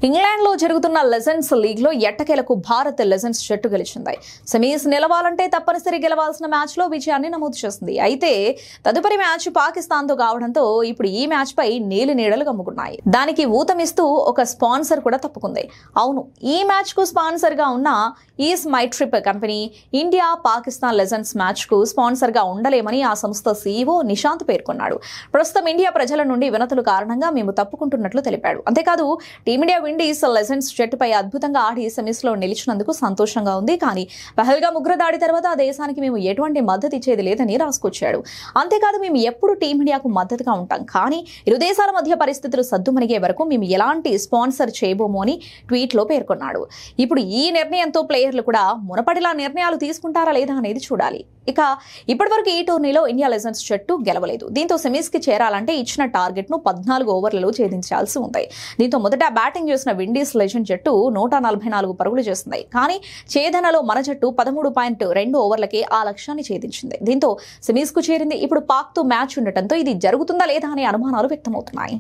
ఇంగ్లాండ్లో జరుగుతున్న లెజెండ్స్ లీగ్లో ఎట్టకేలకు భారత్ లెజెండ్స్ జట్టు గెలిచింది. సెమీస్ నిలవాలంటే తప్పనిసరి గెలవాల్సిన మ్యాచ్లో విజయాన్ని నమోదు చేసింది. అయితే తదుపరి మ్యాచ్ పాకిస్తాన్తో కావడంతో ఇప్పుడు ఈ మ్యాచ్పై నీళ్లు కమ్ముకున్నాయి. దానికి ఊతమిస్తూ ఒక స్పాన్సర్ కూడా తప్పుకుంది. అవును, ఈ మ్యాచ్కు స్పాన్సర్గా ఉన్న Ease My Trip company India Pakistan legends మ్యాచ్కు స్పాన్సర్గా ఉండలేమని ఆ సంస్థ సీఈఓ నిశాంత్ పేర్కొన్నాడు. ప్రస్తుతం ఇండియా ప్రజల నుండి వినతుల కారణంగా మేము తప్పుకుంటున్నట్లు తెలిపాడు. అంతేకాదు, టీమిండియా విండీస్ లెజెండ్స్ జట్టుపై అద్భుతంగా ఆడి సెమీస్ లో నిలిచినందుకు సంతోషంగా ఉంది. కానీ పహల్గామ్ ఉగ్రదాడి తర్వాత ఆ దేశానికి మేము ఎటువంటి మద్దతు ఇచ్చేది లేదని రాసుకొచ్చాడు. అంతేకాదు, మేము ఎప్పుడు టీమిండియాకు మద్దతుగా ఉంటాం, కానీ ఇరు దేశాల మధ్య పరిస్థితులు సద్దుమణిగే వరకు మేము ఎలాంటి స్పాన్సర్ చేయబోము అని ట్వీట్ లో పేర్కొన్నాడు. ఇప్పుడు ఈ నిర్ణయంతో ప్లేయర్లు కూడా మునపటిలా నిర్ణయాలు తీసుకుంటారా లేదా అనేది చూడాలి. ఇక ఇప్పటివరకు ఈ టోర్నీలో ఇండియా లెజెండ్స్ జట్టు గెలవలేదు. దీంతో సెమీస్ కి చేరాలంటే ఇచ్చిన టార్గెట్ ను 14 ఓవర్లలో ఛేదించాల్సి ఉంది. దీంతో మొదట బ్యాటింగ్ చేసిన విండీస్ లెజెండ్ జట్టు 144 పరుగులు చేసింది. కానీ ఛేదనలో మన జట్టు 13.2 ఓవర్లకే ఆ లక్ష్యాన్ని ఛేదించింది. దీంతో సెమీస్ కు చేరింది. ఇప్పుడు పాక్ తో మ్యాచ్ ఉండటంతో ఇది జరుగుతుందా లేదా అనే అనుమానాలు వ్యక్తమవుతున్నాయి.